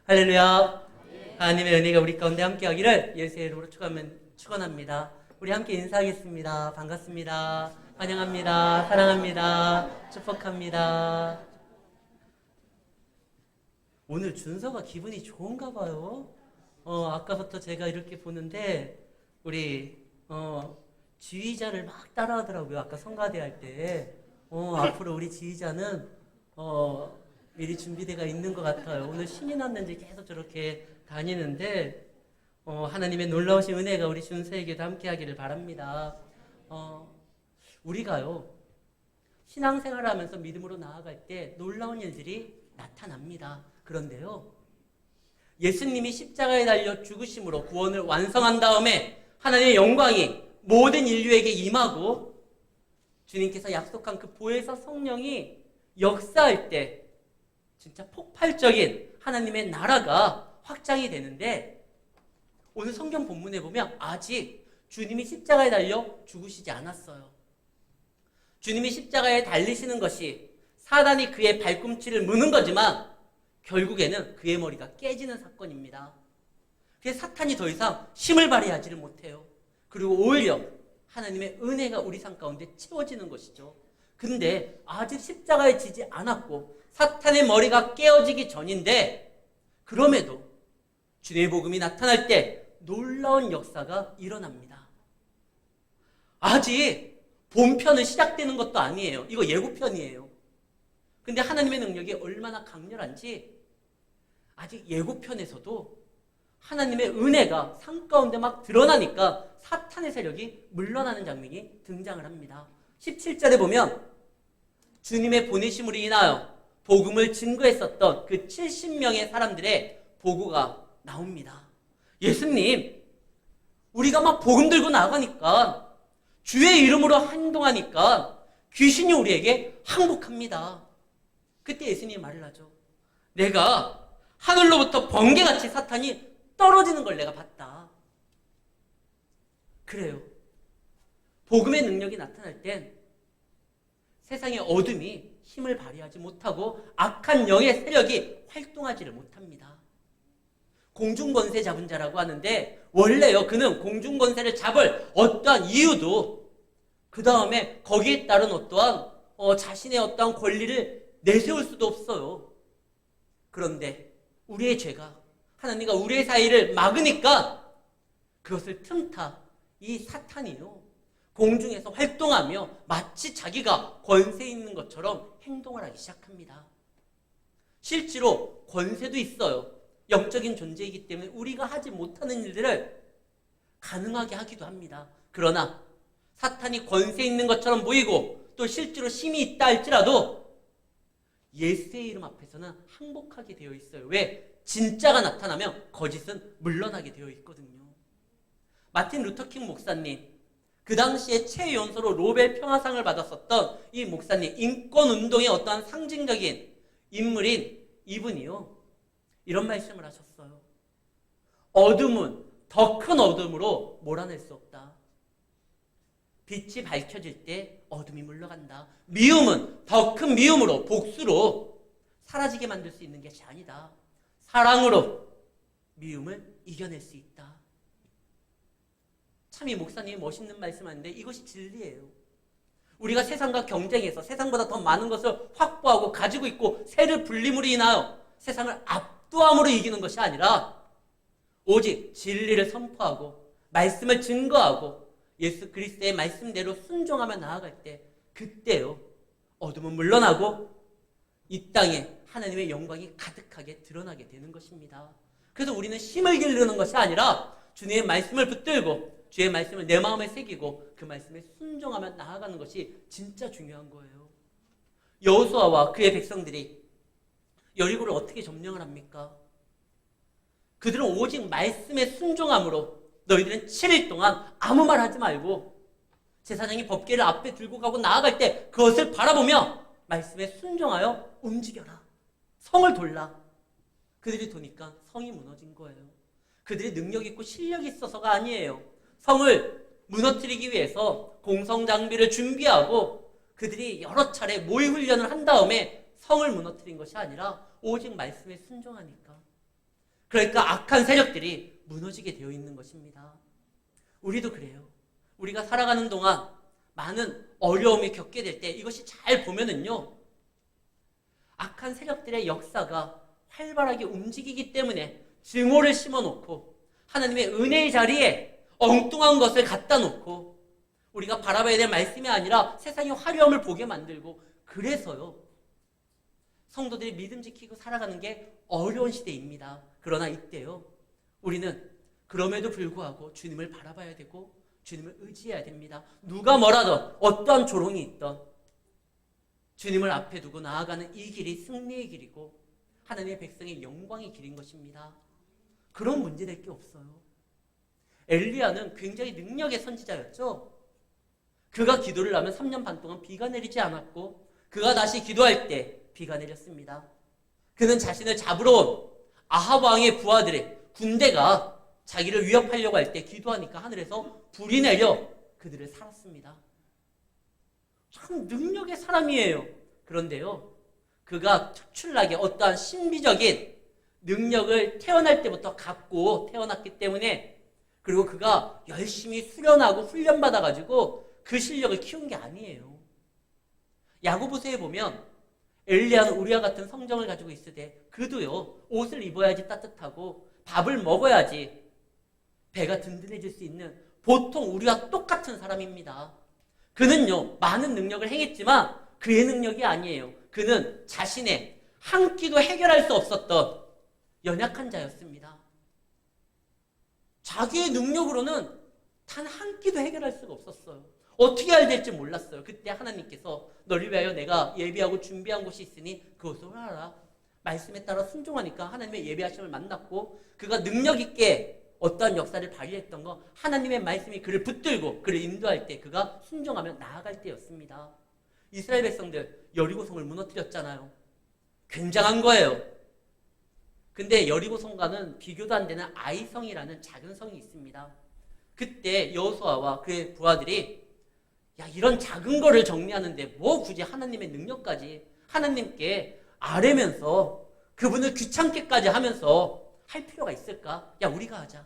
할렐루야. 하나님의 은혜가 우리 가운데 함께하기를 예수의 이름으로 축원합니다. 우리 함께 인사하겠습니다. 반갑습니다. 환영합니다. 사랑합니다. 축복합니다. 오늘 준서가 기분이 좋은가 봐요. 아까부터 제가 이렇게 보는데 우리 지휘자를 막 따라하더라고요. 아까 성가대 할 때. 앞으로 우리 지휘자는 미리 준비되어 있는 것 같아요. 오늘 신이 났는지 계속 저렇게 다니는데 하나님의 놀라우신 은혜가 우리 준서에게도 함께하기를 바랍니다. 우리가요 신앙생활을 하면서 믿음으로 나아갈 때 놀라운 일들이 나타납니다. 그런데요 예수님이 십자가에 달려 죽으심으로 구원을 완성한 다음에 하나님의 영광이 모든 인류에게 임하고 주님께서 약속한 그 보혜사 성령이 역사할 때 진짜 폭발적인 하나님의 나라가 확장이 되는데 오늘 성경 본문에 보면 아직 주님이 십자가에 달려 죽으시지 않았어요. 주님이 십자가에 달리시는 것이 사단이 그의 발꿈치를 무는 거지만 결국에는 그의 머리가 깨지는 사건입니다. 그래서 사탄이 더 이상 힘을 발휘하지를 못해요. 그리고 오히려 하나님의 은혜가 우리 삶 가운데 채워지는 것이죠. 근데 아직 십자가에 지지 않았고 사탄의 머리가 깨어지기 전인데 그럼에도 주님의 복음이 나타날 때 놀라운 역사가 일어납니다. 아직 본편은 시작되는 것도 아니에요. 이거 예고편이에요. 근데 하나님의 능력이 얼마나 강렬한지 아직 예고편에서도 하나님의 은혜가 삶 가운데 막 드러나니까 사탄의 세력이 물러나는 장면이 등장을 합니다. 17절에 보면 주님의 보내심으로 인하여 복음을 증거했었던 그 70명의 사람들의 보고가 나옵니다. 예수님, 우리가 막 복음 들고 나가니까 주의 이름으로 행동하니까 귀신이 우리에게 항복합니다. 그때 예수님이 말을 하죠. 내가 하늘로부터 번개같이 사탄이 떨어지는 걸 내가 봤다. 그래요. 복음의 능력이 나타날 땐 세상의 어둠이 힘을 발휘하지 못하고 악한 영의 세력이 활동하지를 못합니다. 공중권세 잡은 자라고 하는데 원래요 그는 공중권세를 잡을 어떠한 이유도 그 다음에 거기에 따른 어떠한 자신의 어떠한 권리를 내세울 수도 없어요. 그런데 우리의 죄가 하나님과 우리의 사이를 막으니까 그것을 틈타 이 사탄이요 공중에서 활동하며 마치 자기가 권세 있는 것처럼 행동을 하기 시작합니다. 실제로 권세도 있어요. 영적인 존재이기 때문에 우리가 하지 못하는 일들을 가능하게 하기도 합니다. 그러나 사탄이 권세 있는 것처럼 보이고 또 실제로 힘이 있다 할지라도 예수의 이름 앞에서는 항복하게 되어 있어요. 왜? 진짜가 나타나면 거짓은 물러나게 되어 있거든요. 마틴 루터킹 목사님, 그 당시에 최연소로 노벨 평화상을 받았었던 이 목사님, 인권운동의 어떠한 상징적인 인물인 이분이요 이런 말씀을 하셨어요. 어둠은 더 큰 어둠으로 몰아낼 수 없다. 빛이 밝혀질 때 어둠이 물러간다. 미움은 더 큰 미움으로 복수로 사라지게 만들 수 있는 것이 아니다. 사랑으로 미움을 이겨낼 수 있다. 참 이 목사님이 멋있는 말씀하는데 이것이 진리예요. 우리가 세상과 경쟁해서 세상보다 더 많은 것을 확보하고 가지고 있고 세를 분림으로 인하여 세상을 압도함으로 이기는 것이 아니라 오직 진리를 선포하고 말씀을 증거하고 예수 그리스도의 말씀대로 순종하며 나아갈 때 그때요 어둠은 물러나고 이 땅에 하나님의 영광이 가득하게 드러나게 되는 것입니다. 그래서 우리는 힘을 기르는 것이 아니라 주님의 말씀을 붙들고 주의 말씀을 내 마음에 새기고 그 말씀에 순종하며 나아가는 것이 진짜 중요한 거예요. 여호수아와 그의 백성들이 여리고를 어떻게 점령을 합니까? 그들은 오직 말씀에 순종함으로 너희들은 7일 동안 아무 말 하지 말고 제사장이 법궤를 앞에 들고 가고 나아갈 때 그것을 바라보며 말씀에 순종하여 움직여라. 성을 돌라. 그들이 도니까 성이 무너진 거예요. 그들이 능력 있고 실력이 있어서가 아니에요. 성을 무너뜨리기 위해서 공성장비를 준비하고 그들이 여러 차례 모의 훈련을 한 다음에 성을 무너뜨린 것이 아니라 오직 말씀에 순종하니까 그러니까 악한 세력들이 무너지게 되어 있는 것입니다. 우리도 그래요. 우리가 살아가는 동안 많은 어려움을 겪게 될 때 이것이 잘 보면은요, 악한 세력들의 역사가 활발하게 움직이기 때문에 증오를 심어놓고 하나님의 은혜의 자리에 엉뚱한 것을 갖다 놓고 우리가 바라봐야 될 말씀이 아니라 세상의 화려함을 보게 만들고, 그래서요 성도들이 믿음 지키고 살아가는 게 어려운 시대입니다. 그러나 이때요 우리는 그럼에도 불구하고 주님을 바라봐야 되고 주님을 의지해야 됩니다. 누가 뭐라든 어떠한 조롱이 있던 주님을 앞에 두고 나아가는 이 길이 승리의 길이고 하나님의 백성의 영광의 길인 것입니다. 그런 문제될 게 없어요. 엘리야는 굉장히 능력의 선지자였죠. 그가 기도를 하면 3년 반 동안 비가 내리지 않았고 그가 다시 기도할 때 비가 내렸습니다. 그는 자신을 잡으러 온 아합 왕의 부하들의 군대가 자기를 위협하려고 할 때 기도하니까 하늘에서 불이 내려 그들을 살았습니다. 참 능력의 사람이에요. 그런데요 그가 특출나게 어떠한 신비적인 능력을 태어날 때부터 갖고 태어났기 때문에, 그리고 그가 열심히 수련하고 훈련받아가지고 그 실력을 키운 게 아니에요. 야고보서에 보면 엘리야는 우리와 같은 성정을 가지고 있으되 그도요 옷을 입어야지 따뜻하고 밥을 먹어야지 배가 든든해질 수 있는 보통 우리와 똑같은 사람입니다. 그는요 많은 능력을 행했지만 그의 능력이 아니에요. 그는 자신의 한 끼도 해결할 수 없었던 연약한 자였습니다. 자기의 능력으로는 단 한 끼도 해결할 수가 없었어요. 어떻게 해야 될지 몰랐어요. 그때 하나님께서 너를 위하여 내가 예비하고 준비한 곳이 있으니 그것을 하라. 말씀에 따라 순종하니까 하나님의 예비하심을 만났고 그가 능력 있게 어떠한 역사를 발휘했던 거, 하나님의 말씀이 그를 붙들고 그를 인도할 때 그가 순종하며 나아갈 때였습니다. 이스라엘 백성들 여리고성을 무너뜨렸잖아요. 굉장한 거예요. 근데 여리고성과는 비교도 안 되는 아이성이라는 작은 성이 있습니다. 그때 여호수아와 그의 부하들이 야 이런 작은 거를 정리하는데 뭐 굳이 하나님의 능력까지 하나님께 아뢰면서 그분을 귀찮게까지 하면서 할 필요가 있을까? 야 우리가 하자.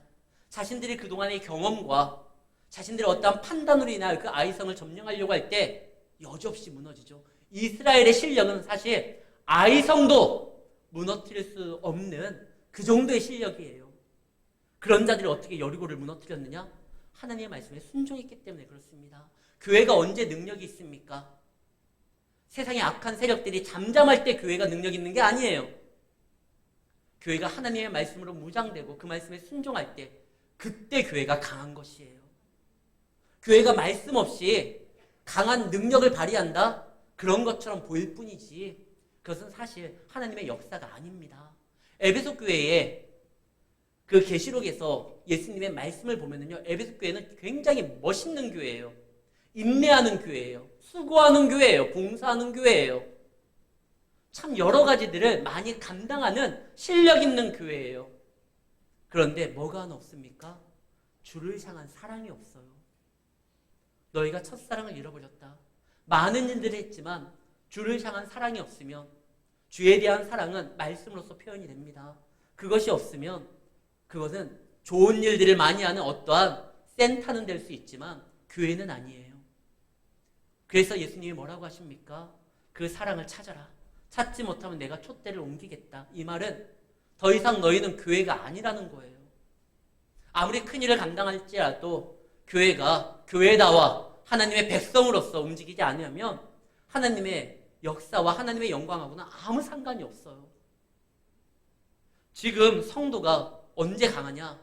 자신들이 그동안의 경험과 자신들의 어떠한 판단으로 인하여 그 아이성을 점령하려고 할 때 여지없이 무너지죠. 이스라엘의 실력은 사실 아이성도 무너뜨릴 수 없는 그 정도의 실력이에요. 그런 자들이 어떻게 여리고를 무너뜨렸느냐? 하나님의 말씀에 순종했기 때문에 그렇습니다. 교회가 언제 능력이 있습니까? 세상의 악한 세력들이 잠잠할 때 교회가 능력 있는 게 아니에요. 교회가 하나님의 말씀으로 무장되고 그 말씀에 순종할 때 그때 교회가 강한 것이에요. 교회가 말씀 없이 강한 능력을 발휘한다? 그런 것처럼 보일 뿐이지 그것은 사실 하나님의 역사가 아닙니다. 에베소 교회에 그 계시록에서 예수님의 말씀을 보면은요, 에베소 교회는 굉장히 멋있는 교회예요. 인내하는 교회예요. 수고하는 교회예요. 봉사하는 교회예요. 참 여러 가지들을 많이 감당하는 실력 있는 교회예요. 그런데 뭐가 하나 없습니까? 주를 향한 사랑이 없어요. 너희가 첫사랑을 잃어버렸다. 많은 일들을 했지만 주를 향한 사랑이 없으면 주에 대한 사랑은 말씀으로서 표현이 됩니다. 그것이 없으면 그것은 좋은 일들을 많이 하는 어떠한 센터는 될 수 있지만 교회는 아니에요. 그래서 예수님이 뭐라고 하십니까? 그 사랑을 찾아라. 찾지 못하면 내가 촛대를 옮기겠다. 이 말은 더 이상 너희는 교회가 아니라는 거예요. 아무리 큰 일을 감당할지라도 교회가 교회다와 하나님의 백성으로서 움직이지 않으면 하나님의 역사와 하나님의 영광하고는 아무 상관이 없어요. 지금 성도가 언제 강하냐?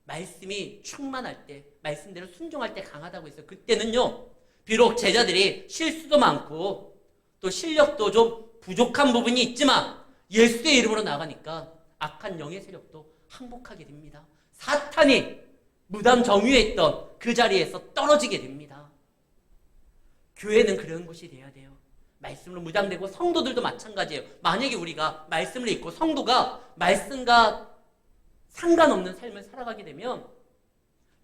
말씀이 충만할 때, 말씀대로 순종할 때 강하다고 했어요. 그때는요, 비록 제자들이 실수도 많고 또 실력도 좀 부족한 부분이 있지만 예수의 이름으로 나가니까 악한 영의 세력도 항복하게 됩니다. 사탄이 무당 정위에 있던 그 자리에서 떨어지게 됩니다. 교회는 그런 곳이 돼야 돼요. 말씀으로 무장되고 성도들도 마찬가지예요. 만약에 우리가 말씀을 읽고 성도가 말씀과 상관없는 삶을 살아가게 되면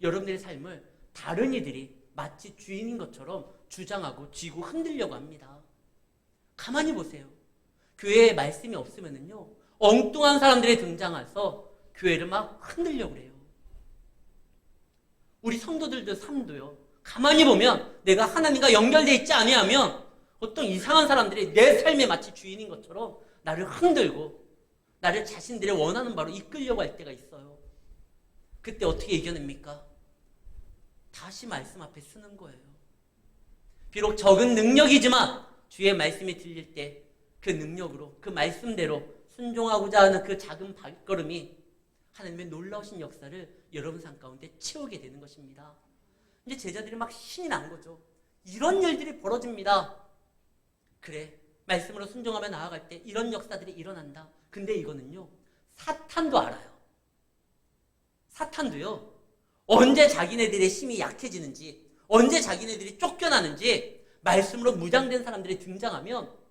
여러분들의 삶을 다른 이들이 마치 주인인 것처럼 주장하고 쥐고 흔들려고 합니다. 가만히 보세요. 교회에 말씀이 없으면요 엉뚱한 사람들이 등장해서 교회를 막 흔들려고 그래요. 우리 성도들도 삶도요. 가만히 보면 내가 하나님과 연결되어 있지 아니하면 어떤 이상한 사람들이 내 삶에 마치 주인인 것처럼 나를 흔들고 나를 자신들의 원하는 바로 이끌려고 할 때가 있어요. 그때 어떻게 이겨냅니까? 다시 말씀 앞에 서는 거예요. 비록 적은 능력이지만 주의 말씀이 들릴 때 그 능력으로 그 말씀대로 순종하고자 하는 그 작은 발걸음이 하나님의 놀라우신 역사를 여러분 삶 가운데 채우게 되는 것입니다. 이제 제자들이 막 신이 난 거죠. 이런 일들이 벌어집니다. 그래, 말씀으로 순종하며 나아갈 때 이런 역사들이 일어난다. 근데 이거는요, 사탄도 알아요. 사탄도요, 언제 자기네들의 힘이 약해지는지, 언제 자기네들이 쫓겨나는지 말씀으로 무장된 사람들이 등장하면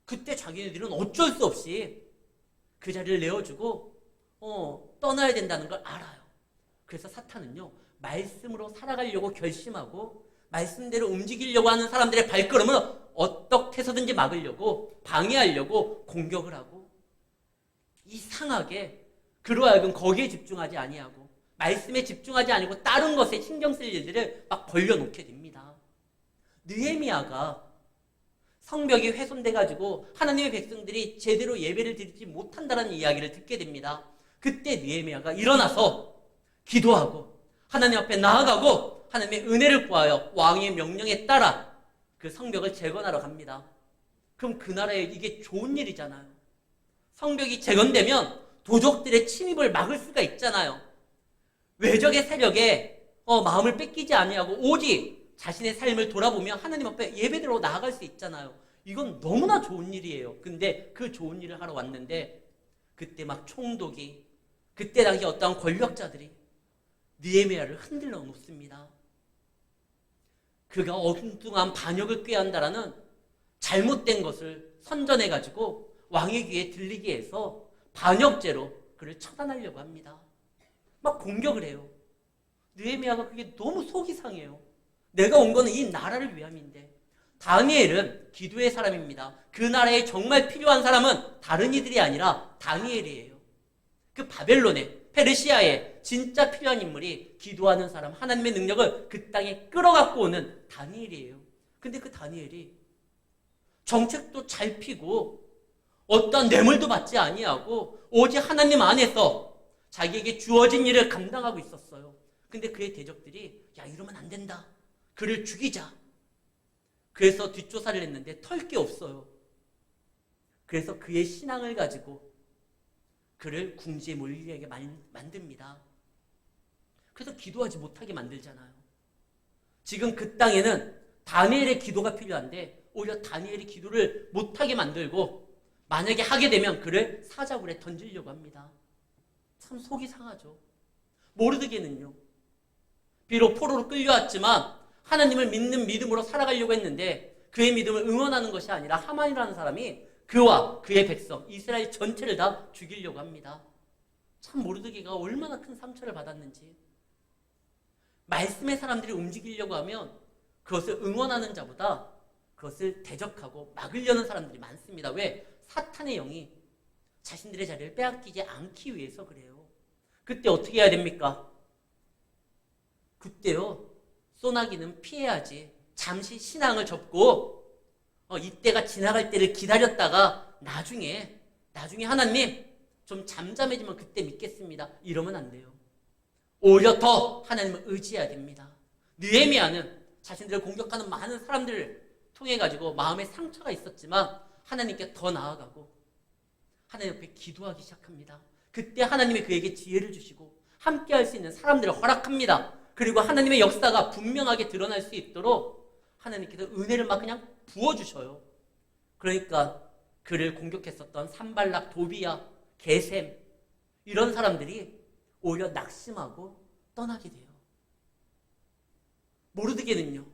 그때 자기네들은 어쩔 수 없이 그 자리를 내어주고 떠나야 된다는 걸 알아요. 그래서 사탄은요, 말씀으로 살아가려고 결심하고 말씀대로 움직이려고 하는 사람들의 발걸음을 어떻게 해서든지 막으려고 방해하려고 공격을 하고 이상하게 그로 하여금 거기에 집중하지 아니하고 말씀에 집중하지 아니고 다른 것에 신경 쓸 일들을 막 벌려놓게 됩니다. 느헤미야가 성벽이 훼손돼가지고 하나님의 백성들이 제대로 예배를 드리지 못한다는 이야기를 듣게 됩니다. 그때 느헤미야가 일어나서 기도하고 하나님 앞에 나아가고 하나님의 은혜를 구하여 왕의 명령에 따라 그 성벽을 재건하러 갑니다. 그럼 그 나라에 이게 좋은 일이잖아요. 성벽이 재건되면 도적들의 침입을 막을 수가 있잖아요. 외적의 세력에 마음을 뺏기지 아니하고 오직 자신의 삶을 돌아보며 하나님 앞에 예배드리러 나아갈 수 있잖아요. 이건 너무나 좋은 일이에요. 근데 그 좋은 일을 하러 왔는데 그때 막 총독이 그때 당시 어떠한 권력자들이 느헤미야를 흔들어 놓습니다. 그가 엉뚱한 반역을 꾀한다라는 잘못된 것을 선전해가지고 왕의 귀에 들리게 해서 반역죄로 그를 처단하려고 합니다. 막 공격을 해요. 느헤미야가 그게 너무 속이 상해요. 내가 온 거는 이 나라를 위함인데. 다니엘은 기도의 사람입니다. 그 나라에 정말 필요한 사람은 다른 이들이 아니라 다니엘이에요. 그 바벨론에 페르시아에 진짜 필요한 인물이 기도하는 사람, 하나님의 능력을 그 땅에 끌어갖고 오는 다니엘이에요. 근데 그 다니엘이 정책도 잘 피고 어떤 뇌물도 받지 아니하고 오직 하나님 안에서 자기에게 주어진 일을 감당하고 있었어요. 근데 그의 대적들이 야, 이러면 안 된다. 그를 죽이자. 그래서 뒷조사를 했는데 털 게 없어요. 그래서 그의 신앙을 가지고 그를 궁지에 몰리게 만듭니다. 그래서 기도하지 못하게 만들잖아요. 지금 그 땅에는 다니엘의 기도가 필요한데 오히려 다니엘이 기도를 못하게 만들고 만약에 하게 되면 그를 사자굴에 던지려고 합니다. 참 속이 상하죠. 모르드게는요, 비록 포로로 끌려왔지만 하나님을 믿는 믿음으로 살아가려고 했는데 그의 믿음을 응원하는 것이 아니라 하만이라는 사람이 그와 그의 백성 이스라엘 전체를 다 죽이려고 합니다. 참 모르드게가 얼마나 큰 상처를 받았는지. 말씀의 사람들이 움직이려고 하면 그것을 응원하는 자보다 그것을 대적하고 막으려는 사람들이 많습니다. 왜? 사탄의 영이 자신들의 자리를 빼앗기지 않기 위해서 그래요. 그때 어떻게 해야 됩니까? 그때요, 소나기는 피해야지. 잠시 신앙을 접고 이때가 지나갈 때를 기다렸다가 나중에 하나님 좀 잠잠해지면 그때 믿겠습니다. 이러면 안 돼요. 오히려 더 하나님을 의지해야 됩니다. 느헤미야는 자신들을 공격하는 많은 사람들을 통해 가지고 마음에 상처가 있었지만 하나님께 더 나아가고 하나님 옆에 기도하기 시작합니다. 그때 하나님이 그에게 지혜를 주시고 함께 할 수 있는 사람들을 허락합니다. 그리고 하나님의 역사가 분명하게 드러날 수 있도록 하나님께서 은혜를 막 그냥 부어주셔요. 그러니까 그를 공격했었던 산발락, 도비야, 게셈 이런 사람들이 오히려 낙심하고 떠나게 돼요. 모르드게는요,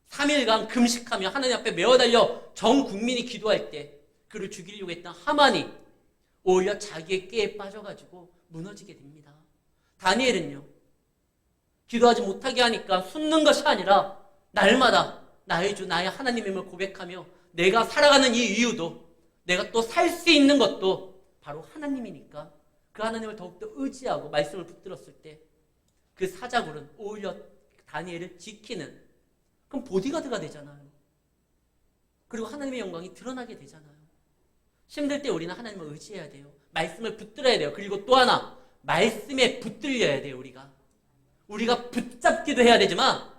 3일간 금식하며 하나님 앞에 메어달려 전 국민이 기도할 때 그를 죽이려고 했던 하만이 오히려 자기의 꾀에 빠져가지고 무너지게 됩니다. 다니엘은요, 기도하지 못하게 하니까 숨는 것이 아니라 날마다 나의 주, 나의 하나님임을 고백하며 내가 살아가는 이 이유도 내가 또 살 수 있는 것도 바로 하나님이니까 그 하나님을 더욱더 의지하고 말씀을 붙들었을 때 그 사자굴은 오히려 다니엘을 지키는 그럼 보디가드가 되잖아요. 그리고 하나님의 영광이 드러나게 되잖아요. 힘들 때 우리는 하나님을 의지해야 돼요. 말씀을 붙들어야 돼요. 그리고 또 하나, 말씀에 붙들려야 돼요. 우리가 붙잡기도 해야 되지만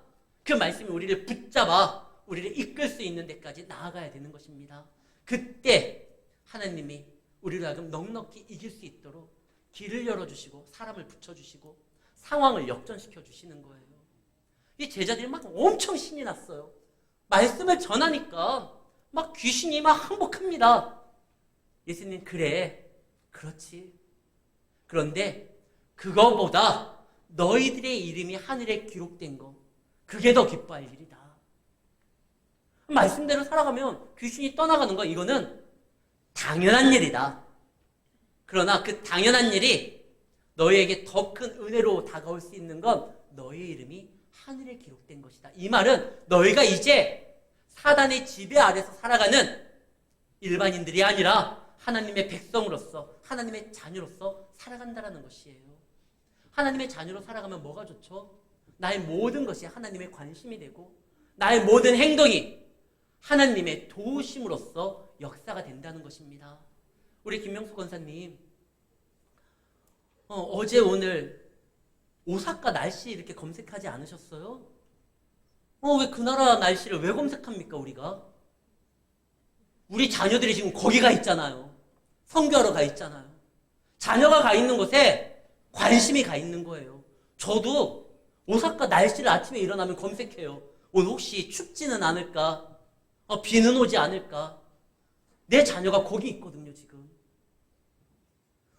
그 말씀이 우리를 붙잡아 우리를 이끌 수 있는 데까지 나아가야 되는 것입니다. 그때 하나님이 우리를 하여금 넉넉히 이길 수 있도록 길을 열어주시고 사람을 붙여주시고 상황을 역전시켜 주시는 거예요. 이 제자들이 막 엄청 신이 났어요. 말씀을 전하니까 막 귀신이 막 항복합니다. 예수님, 그래, 그렇지. 그런데 그거보다 너희들의 이름이 하늘에 기록된 거, 그게 더 기뻐할 일이다. 말씀대로 살아가면 귀신이 떠나가는 거, 이거는 당연한 일이다. 그러나 그 당연한 일이 너희에게 더 큰 은혜로 다가올 수 있는 건 너희의 이름이 하늘에 기록된 것이다. 이 말은 너희가 이제 사단의 지배 아래서 살아가는 일반인들이 아니라 하나님의 백성으로서, 하나님의 자녀로서 살아간다는 것이에요. 하나님의 자녀로 살아가면 뭐가 좋죠? 나의 모든 것이 하나님의 관심이 되고 나의 모든 행동이 하나님의 도우심으로써 역사가 된다는 것입니다. 우리 김명수 권사님, 어제 오늘 오사카 날씨 이렇게 검색하지 않으셨어요? 왜 그 나라 날씨를 왜 검색합니까, 우리가? 우리 자녀들이 지금 거기 가 있잖아요. 선교하러 가 있잖아요. 자녀가 가 있는 곳에 관심이 가 있는 거예요. 저도 오사카 날씨를 아침에 일어나면 검색해요. 오늘 혹시 춥지는 않을까? 비는 오지 않을까? 내 자녀가 거기 있거든요, 지금.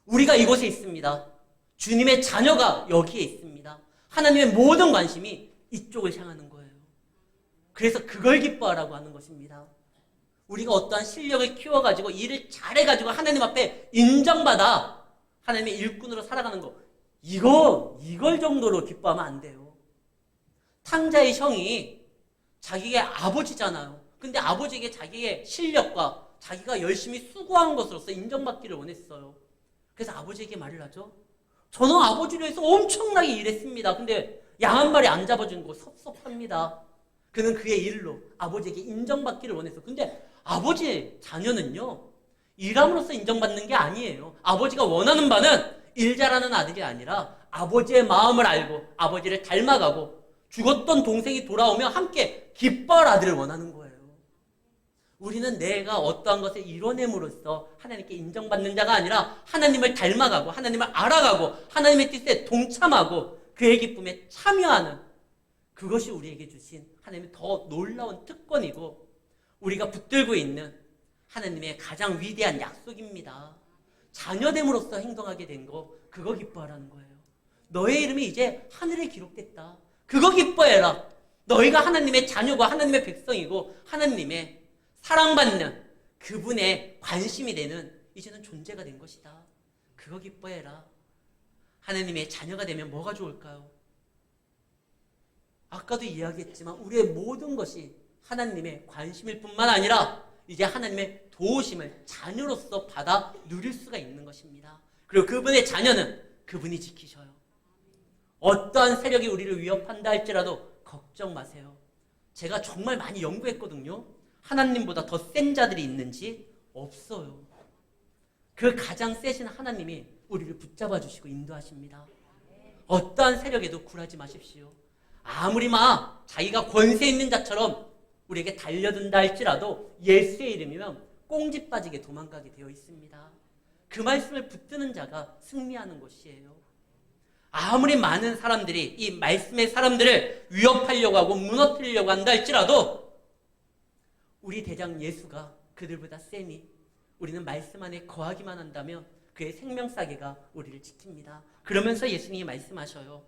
우리가 이곳에 있습니다. 주님의 자녀가 여기에 있습니다. 하나님의 모든 관심이 이쪽을 향하는 거예요. 그래서 그걸 기뻐하라고 하는 것입니다. 우리가 어떠한 실력을 키워가지고 일을 잘해가지고 하나님 앞에 인정받아 하나님의 일꾼으로 살아가는 거, 이걸 정도로 기뻐하면 안 돼요. 탕자의 형이 자기의 아버지잖아요. 근데 아버지에게 자기의 실력과 자기가 열심히 수고한 것으로서 인정받기를 원했어요. 그래서 아버지에게 말을 하죠. 저는 아버지를 위해서 엄청나게 일했습니다. 근데 양 한 마리 안 잡아준 거 섭섭합니다. 그는 그의 일로 아버지에게 인정받기를 원했어요. 근데 아버지의 자녀는요, 일함으로써 인정받는 게 아니에요. 아버지가 원하는 바는 일 잘하는 아들이 아니라 아버지의 마음을 알고 아버지를 닮아가고 죽었던 동생이 돌아오면 함께 기뻐할 아들을 원하는 거예요. 우리는 내가 어떠한 것을 이뤄냄으로써 하나님께 인정받는 자가 아니라 하나님을 닮아가고 하나님을 알아가고 하나님의 뜻에 동참하고 그의 기쁨에 참여하는, 그것이 우리에게 주신 하나님의 더 놀라운 특권이고 우리가 붙들고 있는 하나님의 가장 위대한 약속입니다. 자녀됨으로써 행동하게 된 거, 그거 기뻐하라는 거예요. 너의 이름이 이제 하늘에 기록됐다. 그거 기뻐해라. 너희가 하나님의 자녀고 하나님의 백성이고 하나님의 사랑받는 그분의 관심이 되는 이제는 존재가 된 것이다. 그거 기뻐해라. 하나님의 자녀가 되면 뭐가 좋을까요? 아까도 이야기했지만 우리의 모든 것이 하나님의 관심일 뿐만 아니라 이제 하나님의 도우심을 자녀로서 받아 누릴 수가 있는 것입니다. 그리고 그분의 자녀는 그분이 지키셔요. 어떠한 세력이 우리를 위협한다 할지라도 걱정 마세요. 제가 정말 많이 연구했거든요. 하나님보다 더 센 자들이 있는지 없어요. 그 가장 세신 하나님이 우리를 붙잡아 주시고 인도하십니다. 어떠한 세력에도 굴하지 마십시오. 아무리 자기가 권세 있는 자처럼 우리에게 달려든다 할지라도 예수의 이름이면 꽁지 빠지게 도망가게 되어 있습니다. 그 말씀을 붙드는 자가 승리하는 것이에요. 아무리 많은 사람들이 이 말씀의 사람들을 위협하려고 하고 무너뜨리려고 한다 할지라도 우리 대장 예수가 그들보다 세니 우리는 말씀 안에 거하기만 한다면 그의 생명사계가 우리를 지킵니다. 그러면서 예수님이 말씀하셔요.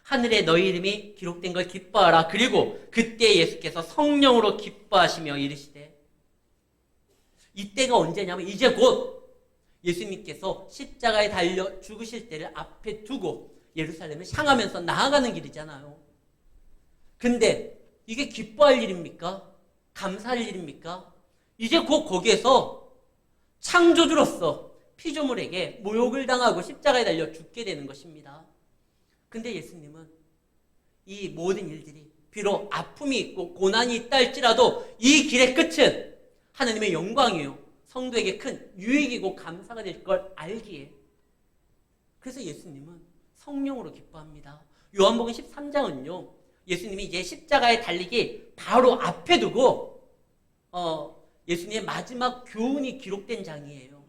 하늘에 너희 이름이 기록된 걸 기뻐하라. 그리고 그때 예수께서 성령으로 기뻐하시며 이르시되, 이때가 언제냐면 이제 곧 예수님께서 십자가에 달려 죽으실 때를 앞에 두고 예루살렘을 향하면서 나아가는 길이잖아요. 근데 이게 기뻐할 일입니까? 감사할 일입니까? 이제 곧 거기에서 창조주로서 피조물에게 모욕을 당하고 십자가에 달려 죽게 되는 것입니다. 근데 예수님은 이 모든 일들이 비록 아픔이 있고 고난이 있다 할지라도 이 길의 끝은 하나님의 영광이요, 성도에게 큰 유익이고 감사가 될 걸 알기에, 그래서 예수님은 성령으로 기뻐합니다. 요한복음 13장은요, 예수님이 이제 십자가에 달리기 바로 앞에 두고 예수님의 마지막 교훈이 기록된 장이에요.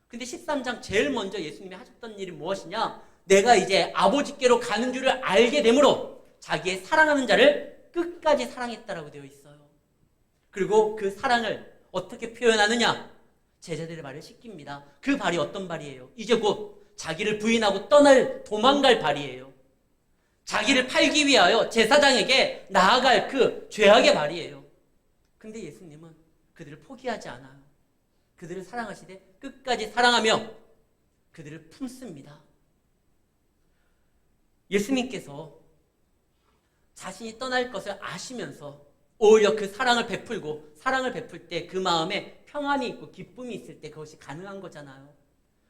근데 13장 제일 먼저 예수님이 하셨던 일이 무엇이냐? 내가 이제 아버지께로 가는 줄을 알게 되므로 자기의 사랑하는 자를 끝까지 사랑했다라고 되어 있어요. 그리고 그 사랑을 어떻게 표현하느냐? 제자들의 발을 씻깁니다. 그 발이 어떤 발이에요? 이제 곧 자기를 부인하고 도망갈 발이에요. 자기를 팔기 위하여 제사장에게 나아갈 그 죄악의 발이에요. 근데 예수님은 그들을 포기하지 않아요. 그들을 사랑하시되 끝까지 사랑하며 그들을 품습니다. 예수님께서 자신이 떠날 것을 아시면서 오히려 그 사랑을 베풀고, 사랑을 베풀 때 그 마음에 평안이 있고 기쁨이 있을 때 그것이 가능한 거잖아요.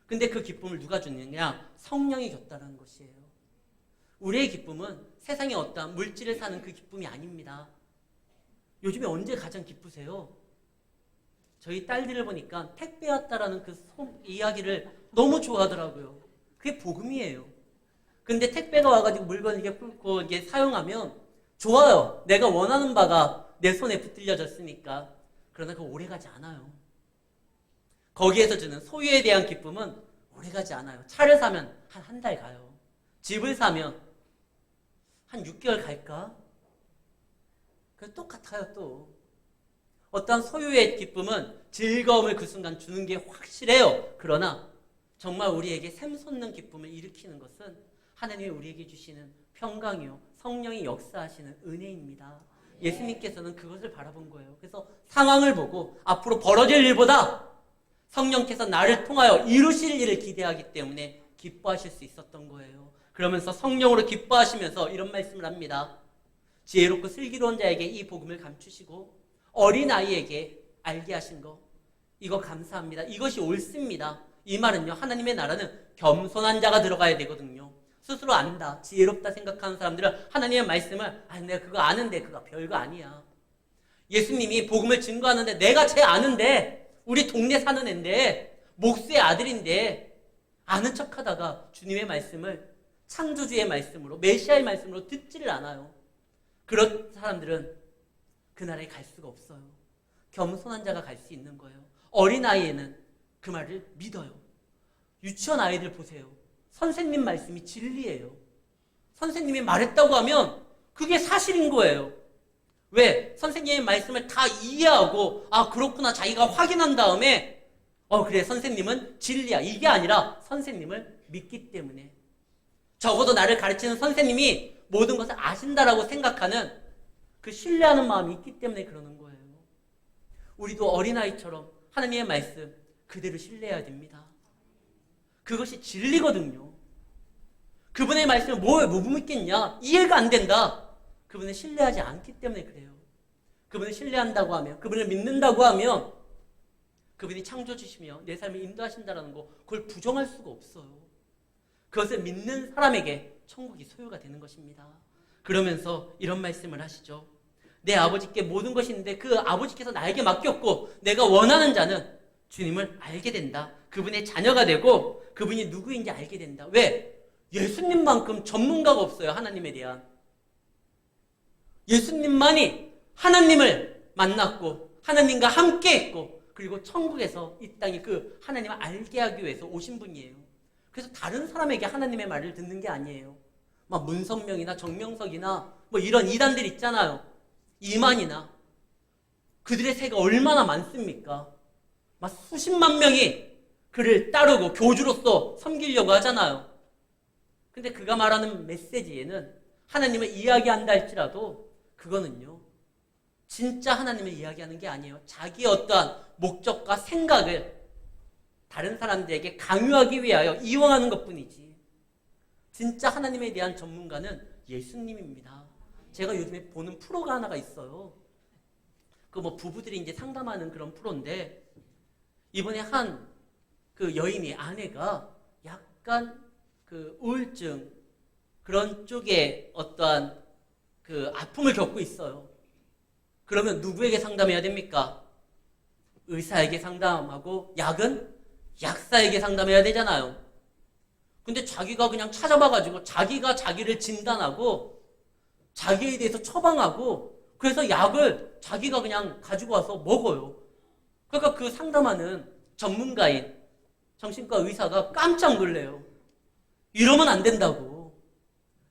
근데 그 기쁨을 누가 주느냐? 성령이 줬다는 것이에요. 우리의 기쁨은 세상의 어떠한 물질을 사는 그 기쁨이 아닙니다. 요즘에 언제 가장 기쁘세요? 저희 딸들을 보니까 택배 왔다라는 그 이야기를 너무 좋아하더라고요. 그게 복음이에요. 근데 택배가 와가지고 물건을 이렇게 풀고 이게 사용하면 좋아요. 내가 원하는 바가 내 손에 붙들려졌으니까. 그러나 그거 오래가지 않아요. 거기에서 주는 소유에 대한 기쁨은 오래가지 않아요. 차를 사면 한 달 가요. 집을 사면 한 6개월 갈까? 그래서 똑같아요. 또 어떤 소유의 기쁨은 즐거움을 그 순간 주는 게 확실해요. 그러나 정말 우리에게 샘솟는 기쁨을 일으키는 것은 하나님이 우리에게 주시는 평강이요, 성령이 역사하시는 은혜입니다. 예수님께서는 그것을 바라본 거예요. 그래서 상황을 보고 앞으로 벌어질 일보다 성령께서 나를 통하여 이루실 일을 기대하기 때문에 기뻐하실 수 있었던 거예요. 그러면서 성령으로 기뻐하시면서 이런 말씀을 합니다. 지혜롭고 슬기로운 자에게 이 복음을 감추시고 어린아이에게 알게 하신 거, 이거 감사합니다. 이것이 옳습니다. 이 말은요, 하나님의 나라는 겸손한 자가 들어가야 되거든요. 스스로 안다, 지혜롭다 생각하는 사람들은 하나님의 말씀을 내가 그거 아는데 그거 별거 아니야. 예수님이 복음을 증거하는데 내가 쟤 아는데, 우리 동네 사는 앤데, 목수의 아들인데 아는 척하다가 주님의 말씀을 창조주의 말씀으로, 메시아의 말씀으로 듣지를 않아요. 그런 사람들은 그 나라에 갈 수가 없어요. 겸손한 자가 갈 수 있는 거예요. 어린아이에는 그 말을 믿어요. 유치원 아이들 보세요. 선생님 말씀이 진리예요. 선생님이 말했다고 하면 그게 사실인 거예요. 왜? 선생님의 말씀을 다 이해하고 그렇구나 자기가 확인한 다음에 그래 선생님은 진리야 이게 아니라 선생님을 믿기 때문에, 적어도 나를 가르치는 선생님이 모든 것을 아신다라고 생각하는 그 신뢰하는 마음이 있기 때문에 그러는 거예요. 우리도 어린아이처럼 하나님의 말씀 그대로 신뢰해야 됩니다. 그것이 진리거든요. 그분의 말씀을 못 믿겠냐? 이해가 안 된다. 그분을 신뢰하지 않기 때문에 그래요. 그분을 신뢰한다고 하면, 그분을 믿는다고 하면 그분이 창조주시며 내 삶을 인도하신다는 거, 그걸 부정할 수가 없어요. 그것을 믿는 사람에게 천국이 소유가 되는 것입니다. 그러면서 이런 말씀을 하시죠. 내 아버지께 모든 것이 있는데 그 아버지께서 나에게 맡겼고 내가 원하는 자는 주님을 알게 된다. 그분의 자녀가 되고 그분이 누구인지 알게 된다. 왜? 예수님만큼 전문가가 없어요. 하나님에 대한. 예수님만이 하나님을 만났고 하나님과 함께 했고 그리고 천국에서 이 땅에 그 하나님을 알게 하기 위해서 오신 분이에요. 그래서 다른 사람에게 하나님의 말을 듣는 게 아니에요. 막 문선명이나 정명석이나 뭐 이런 이단들 있잖아요. 이만이나 그들의 세가 얼마나 많습니까? 막 수십만 명이 그를 따르고 교주로서 섬기려고 하잖아요. 근데 그가 말하는 메시지에는 하나님을 이야기한다 할지라도 그거는요 진짜 하나님을 이야기하는 게 아니에요. 자기의 어떠한 목적과 생각을 다른 사람들에게 강요하기 위하여 이용하는 것뿐이지, 진짜 하나님에 대한 전문가는 예수님입니다. 제가 요즘에 보는 프로가 하나가 있어요. 그 뭐 부부들이 이제 상담하는 그런 프로인데, 이번에 한 그 여인의 아내가 약간 그 우울증 그런 쪽에 어떠한 그 아픔을 겪고 있어요. 그러면 누구에게 상담해야 됩니까? 의사에게 상담하고 약은 약사에게 상담해야 되잖아요. 근데 자기가 그냥 찾아봐가지고 자기가 자기를 진단하고 자기에 대해서 처방하고 그래서 약을 자기가 그냥 가지고 와서 먹어요. 그러니까 그 상담하는 전문가인 정신과 의사가 깜짝 놀래요. 이러면 안 된다고.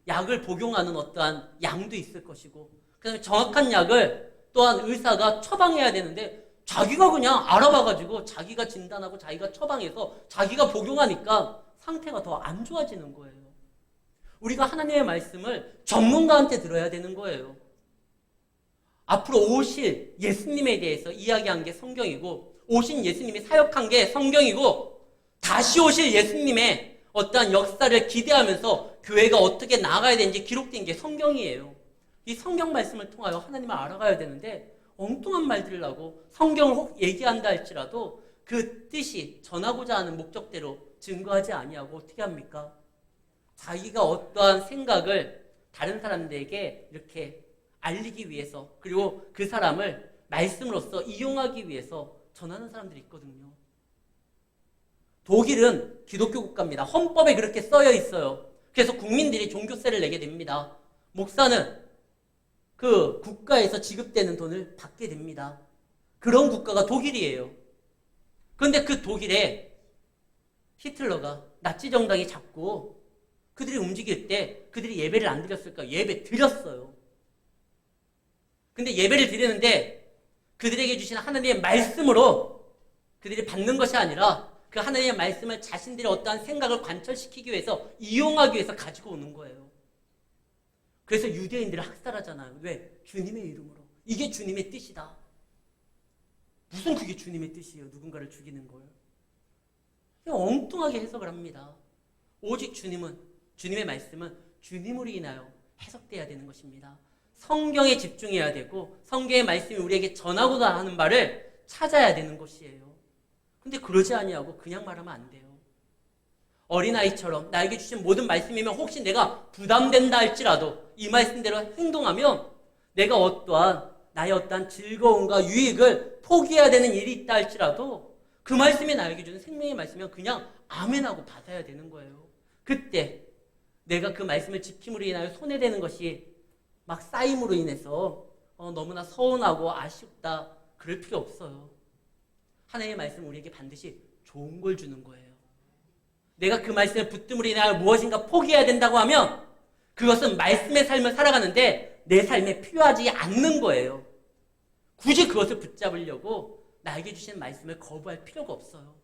약을 복용하는 어떠한 양도 있을 것이고 그다음에 정확한 약을 또한 의사가 처방해야 되는데 자기가 그냥 알아봐가지고 자기가 진단하고 자기가 처방해서 자기가 복용하니까 상태가 더 안 좋아지는 거예요. 우리가 하나님의 말씀을 전문가한테 들어야 되는 거예요. 앞으로 오실 예수님에 대해서 이야기한 게 성경이고 오신 예수님이 사역한 게 성경이고 다시 오실 예수님의 어떠한 역사를 기대하면서 교회가 어떻게 나아가야 되는지 기록된 게 성경이에요. 이 성경 말씀을 통하여 하나님을 알아가야 되는데 엉뚱한 말들을 하고 성경을 혹 얘기한다 할지라도 그 뜻이 전하고자 하는 목적대로 증거하지 아니하고 어떻게 합니까? 자기가 어떠한 생각을 다른 사람들에게 이렇게 알리기 위해서 그리고 그 사람을 말씀으로써 이용하기 위해서 전하는 사람들이 있거든요. 독일은 기독교 국가입니다. 헌법에 그렇게 써여 있어요. 그래서 국민들이 종교세를 내게 됩니다. 목사는 그 국가에서 지급되는 돈을 받게 됩니다. 그런 국가가 독일이에요. 그런데 그 독일에 히틀러가 나치 정당이 잡고 그들이 움직일 때 그들이 예배를 안 드렸을까? 예배 드렸어요. 근데 예배를 드리는데 그들에게 주신 하나님의 말씀으로 그들이 받는 것이 아니라 그 하나님의 말씀을 자신들의 어떠한 생각을 관철시키기 위해서 이용하기 위해서 가지고 오는 거예요. 그래서 유대인들을 학살하잖아요. 왜? 주님의 이름으로. 이게 주님의 뜻이다. 무슨 그게 주님의 뜻이에요? 누군가를 죽이는 걸. 그냥 엉뚱하게 해석을 합니다. 오직 주님의 말씀은 주님으로 인하여 해석돼야 되는 것입니다. 성경에 집중해야 되고 성경의 말씀이 우리에게 전하고자 하는 바를 찾아야 되는 것이에요. 근데 그러지 아니하고 그냥 말하면 안 돼요. 어린아이처럼 나에게 주신 모든 말씀이면 혹시 내가 부담된다 할지라도 이 말씀대로 행동하면 내가 나의 어떠한 즐거움과 유익을 포기해야 되는 일이 있다 할지라도 그 말씀이 나에게 주는 생명의 말씀이면 그냥 아멘하고 받아야 되는 거예요. 그때 내가 그 말씀을 지킴으로 인하여 손해되는 것이 막 쌓임으로 인해서 너무나 서운하고 아쉽다 그럴 필요 없어요. 하나님의 말씀은 우리에게 반드시 좋은 걸 주는 거예요. 내가 그 말씀을 붙듦으로 인하여 무엇인가 포기해야 된다고 하면 그것은 말씀의 삶을 살아가는데 내 삶에 필요하지 않는 거예요. 굳이 그것을 붙잡으려고 나에게 주신 말씀을 거부할 필요가 없어요.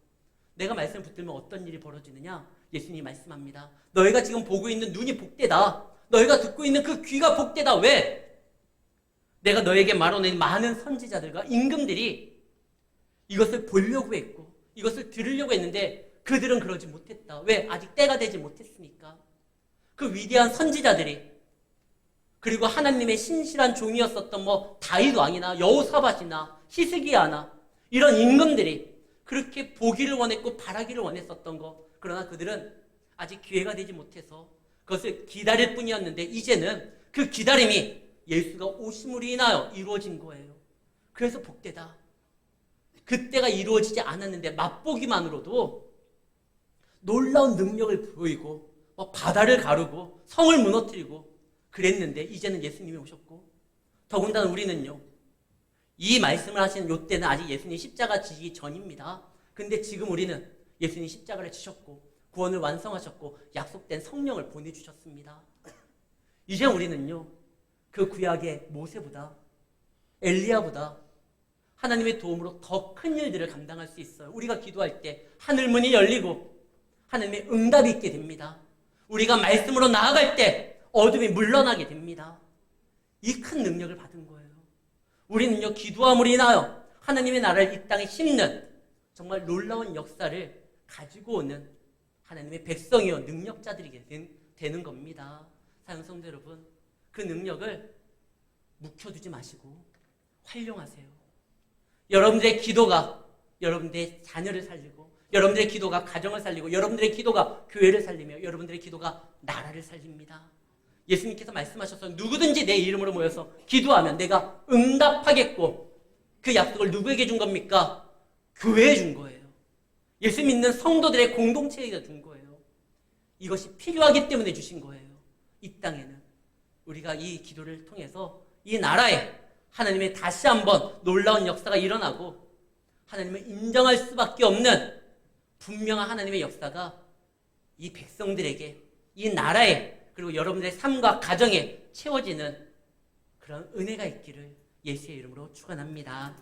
내가 말씀을 붙들면 어떤 일이 벌어지느냐? 예수님이 말씀합니다. 너희가 지금 보고 있는 눈이 복되다. 너희가 듣고 있는 그 귀가 복되다. 왜? 내가 너에게 말하는 많은 선지자들과 임금들이 이것을 보려고 했고 이것을 들으려고 했는데 그들은 그러지 못했다. 왜? 아직 때가 되지 못했으니까. 그 위대한 선지자들이 그리고 하나님의 신실한 종이었었던 다윗 왕이나 여호사밧이나 히스기야나 이런 임금들이 그렇게 보기를 원했고 바라기를 원했었던 것. 그러나 그들은 아직 기회가 되지 못해서 그것을 기다릴 뿐이었는데 이제는 그 기다림이 예수가 오심으로 인하여 이루어진 거예요. 그래서 복되다. 그때가 이루어지지 않았는데 맛보기만으로도 놀라운 능력을 보이고 바다를 가르고 성을 무너뜨리고 그랬는데 이제는 예수님이 오셨고 더군다나 우리는요. 이 말씀을 하시는 이때는 아직 예수님 십자가 지기 전입니다. 근데 지금 우리는 예수님 십자가를 지셨고 구원을 완성하셨고 약속된 성령을 보내주셨습니다. 이제 우리는요. 그 구약의 모세보다 엘리야보다 하나님의 도움으로 더 큰 일들을 감당할 수 있어요. 우리가 기도할 때 하늘문이 열리고 하나님의 응답이 있게 됩니다. 우리가 말씀으로 나아갈 때 어둠이 물러나게 됩니다. 이 큰 능력을 받은 거예요. 우리는요. 기도함으로 인하여 하나님의 나라를 이 땅에 심는 정말 놀라운 역사를 가지고 오는 하나님의 백성이요. 능력자들이 되는 겁니다. 사랑하는 성도 여러분, 그 능력을 묵혀두지 마시고 활용하세요. 여러분들의 기도가 여러분들의 자녀를 살리고 여러분들의 기도가 가정을 살리고 여러분들의 기도가 교회를 살리며 여러분들의 기도가 나라를 살립니다. 예수님께서 말씀하셔서 누구든지 내 이름으로 모여서 기도하면 내가 응답하겠고 그 약속을 누구에게 준 겁니까? 교회에 준 거예요. 예수 믿는 성도들의 공동체에게 준 거예요. 이것이 필요하기 때문에 주신 거예요. 이 땅에는 우리가 이 기도를 통해서 이 나라에 하나님의 다시 한번 놀라운 역사가 일어나고 하나님을 인정할 수밖에 없는 분명한 하나님의 역사가 이 백성들에게 이 나라에 그리고 여러분들의 삶과 가정에 채워지는 그런 은혜가 있기를 예수의 이름으로 축원합니다.